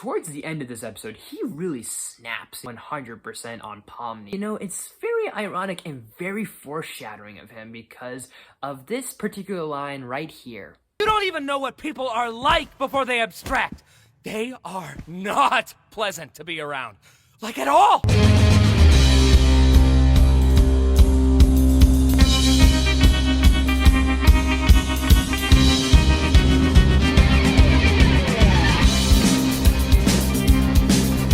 Towards the end of this episode, he really snaps 100% on Pomni. You know, it's very ironic and very foreshadowing of him because of this particular line right here. You don't even know what people are like before they abstract. They are not pleasant to be around. Like at all.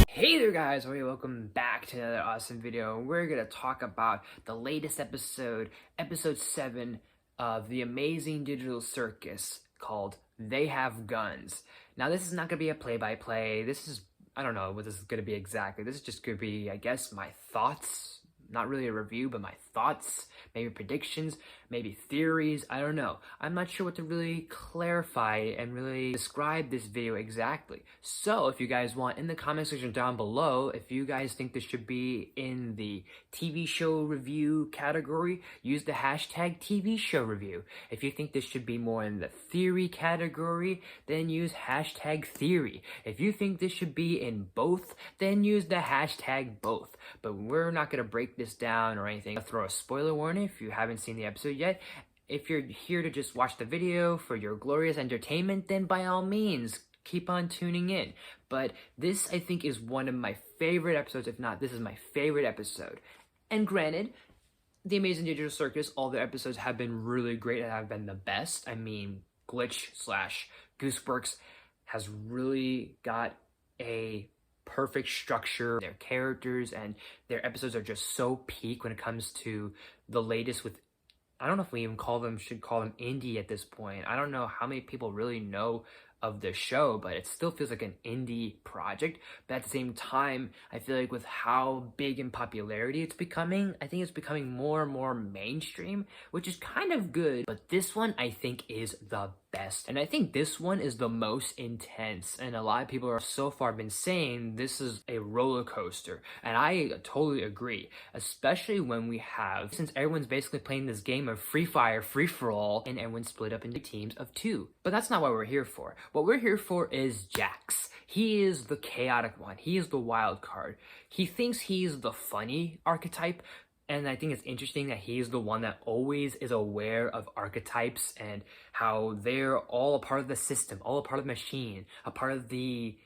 Hey there guys, welcome back to another awesome video. We're going to talk about the latest episode, episode 7 of the Amazing Digital Circus called They Have Guns. Now this is not going to be a play-by-play, this is, I don't know what this is going to be exactly. This is just going to be, I guess, my thoughts. Not really a review, but my thoughts, maybe predictions, maybe theories, I don't know. I'm not sure what to really clarify and really describe this video exactly. So if you guys want, in the comment section down below, if you guys think this should be in the TV show review category, use the hashtag TV show review. If you think this should be more in the theory category, then use hashtag theory. If you think this should be in both, then use the hashtag both. But we're not going to break this down or anything. I'll throw a spoiler warning if you haven't seen the episode yet. If you're here to just watch the video for your glorious entertainment, then by all means keep on tuning in. But this, I think, is one of my favorite episodes. If not, this is my favorite episode. And granted, the Amazing Digital Circus, all the episodes have been really great and have been the best. I mean, Glitch/Gooseworks has really got a perfect structure. Their characters and their episodes are just so peak when it comes to the latest with, I don't know if we even should call them indie at this point. I don't know how many people really know of the show, but it still feels like an indie project. But at the same time, I feel like with how big in popularity it's becoming, I think it's becoming more and more mainstream, which is kind of good. But this one, I think, is the best. And I think this one is the most intense. And a lot of people are so far been saying this is a roller coaster. And I totally agree, especially when we have, since everyone's basically playing this game of free fire, free for all, and everyone's split up into teams of 2. But that's not what we're here for. What we're here for is Jax. He is the chaotic one. He is the wild card. He thinks he's the funny archetype. And I think it's interesting that he's the one that always is aware of archetypes and how they're all a part of the system, all a part of the machine, a part of the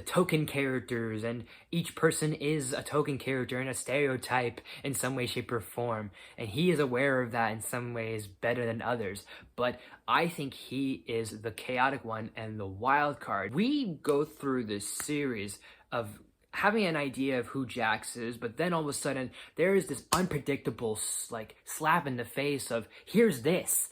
token characters, and each person is a token character and a stereotype in some way, shape, or form. And he is aware of that in some ways better than others. But I think he is the chaotic one and the wild card. We go through this series of having an idea of who Jax is, but then all of a sudden there is this unpredictable like slap in the face of here's this,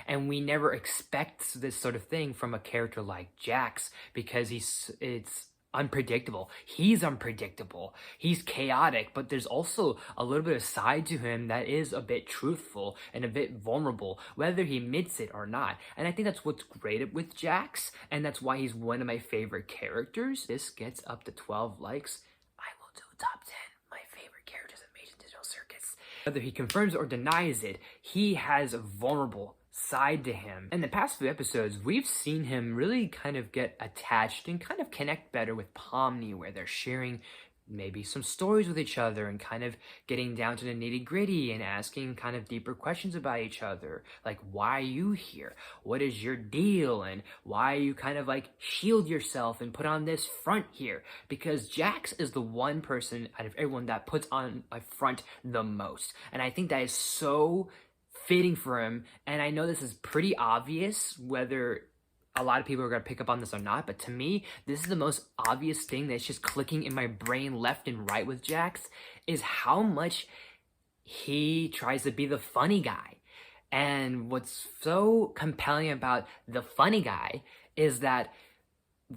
and we never expect this sort of thing from a character like Jax because it's unpredictable. He's unpredictable. He's chaotic, but there's also a little bit of side to him that is a bit truthful and a bit vulnerable, whether he admits it or not. And I think that's what's great with Jax, and that's why he's one of my favorite characters. This gets up to 12 likes. I will do a top 10 my favorite characters in Amazing Digital Circus. Whether he confirms or denies it, he has a vulnerable side to him. In the past few episodes, we've seen him really kind of get attached and kind of connect better with Pomni, where they're sharing maybe some stories with each other and kind of getting down to the nitty-gritty and asking kind of deeper questions about each other. Like, why are you here? What is your deal? And why you kind of like shield yourself and put on this front here? Because Jax is the one person out of everyone that puts on a front the most. And I think that is so fitting for him. And I know this is pretty obvious, whether a lot of people are going to pick up on this or not, but to me, this is the most obvious thing that's just clicking in my brain left and right with Jax, is how much he tries to be the funny guy. And what's so compelling about the funny guy is that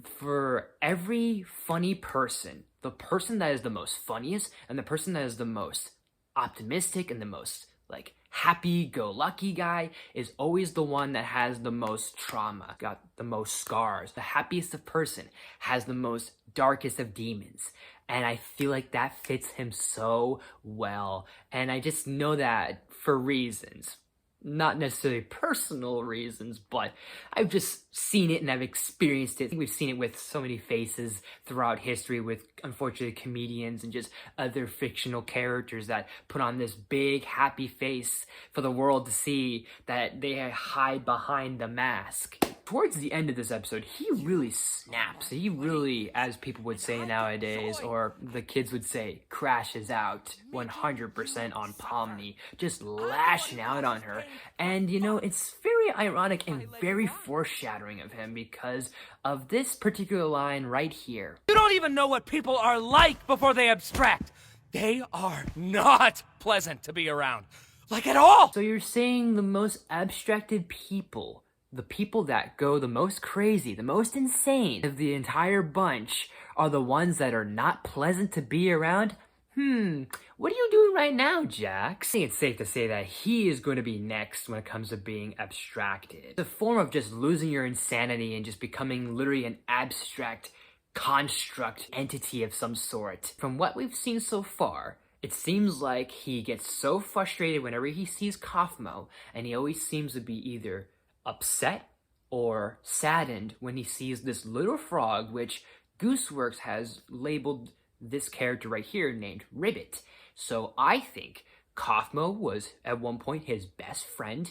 for every funny person, the person that is the most funniest and the person that is the most optimistic and the most like happy-go-lucky guy is always the one that has the most trauma, got the most scars. The happiest of person has the most darkest of demons. And I feel like that fits him so well. And I just know that for reasons. not necessarily personal reasons, but I've just seen it and I've experienced it. I think we've seen it with so many faces throughout history with, unfortunately, comedians and just other fictional characters that put on this big happy face for the world to see, that they hide behind the mask. Towards the end of this episode, he really snaps. He really, as people would say nowadays, or the kids would say, crashes out 100% on Pomni, just lashing out on her. And you know, it's very ironic and very foreshadowing of him because of this particular line right here. You don't even know what people are like before they abstract. They are not pleasant to be around. Like at all. So you're saying the most abstracted people, the people that go the most crazy, the most insane of the entire bunch, are the ones that are not pleasant to be around? What are you doing right now, Jax? I think it's safe to say that he is going to be next when it comes to being abstracted. It's a form of just losing your insanity and just becoming literally an abstract construct entity of some sort. From what we've seen so far, it seems like he gets so frustrated whenever he sees Kaufmo, and he always seems to be either upset or saddened when he sees this little frog, which Gooseworks has labeled this character right here named Ribbit. So I think Kaufmo was at one point his best friend,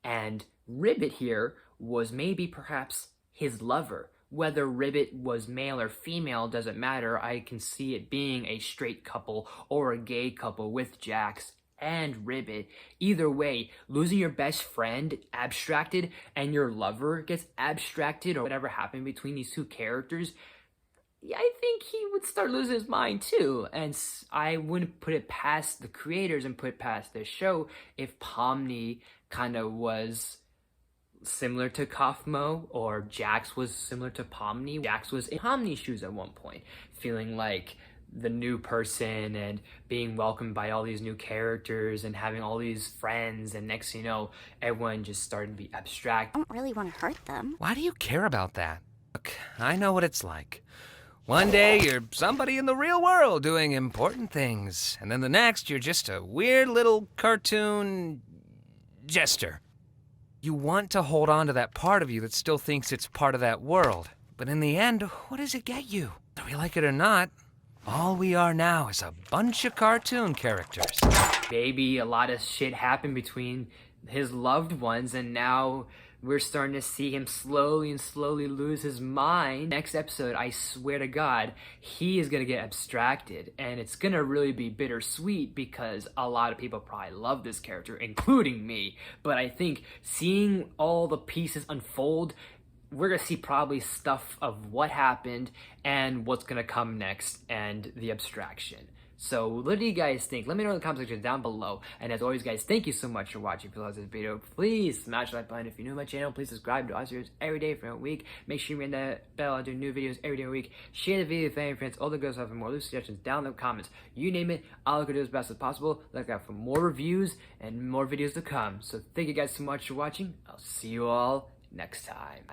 and Ribbit here was maybe perhaps his lover. Whether Ribbit was male or female doesn't matter. I can see it being a straight couple or a gay couple with Jax and Ribbit. Either way, losing your best friend abstracted and your lover gets abstracted, or whatever happened between these two characters, I think he would start losing his mind too. And I wouldn't put it past the creators and put it past this show if Pomni kind of was similar to Kaufmo, or Jax was similar to Pomni. Jax was in Pomni's shoes at one point, feeling like the new person and being welcomed by all these new characters and having all these friends, and next thing you know, everyone just started to be abstract. I don't really want to hurt them. Why do you care about that? Look, I know what it's like. One day you're somebody in the real world doing important things, and then the next you're just a weird little cartoon jester. You want to hold on to that part of you that still thinks it's part of that world. But in the end, what does it get you? Whether we like it or not, all we are now is a bunch of cartoon characters. Maybe a lot of shit happened between his loved ones, and now we're starting to see him slowly lose his mind. Next episode, I swear to God, he is going to get abstracted, and it's going to really be bittersweet because a lot of people probably love this character, including me. But I think seeing all the pieces unfold, we're going to see probably stuff of what happened and what's going to come next and the abstraction. So what do you guys think? Let me know in the comment section down below. And as always, guys, thank you so much for watching. If you love this video, please smash the like button. If you're new to my channel, please subscribe to our series every day for a week. Make sure you ring that bell. I do new videos every day of the week. Share the video with family and friends. All the girls have more loose suggestions down in the comments. You name it, I'll look at it as best as possible. Look out for more reviews and more videos to come. So thank you guys so much for watching. I'll see you all next time.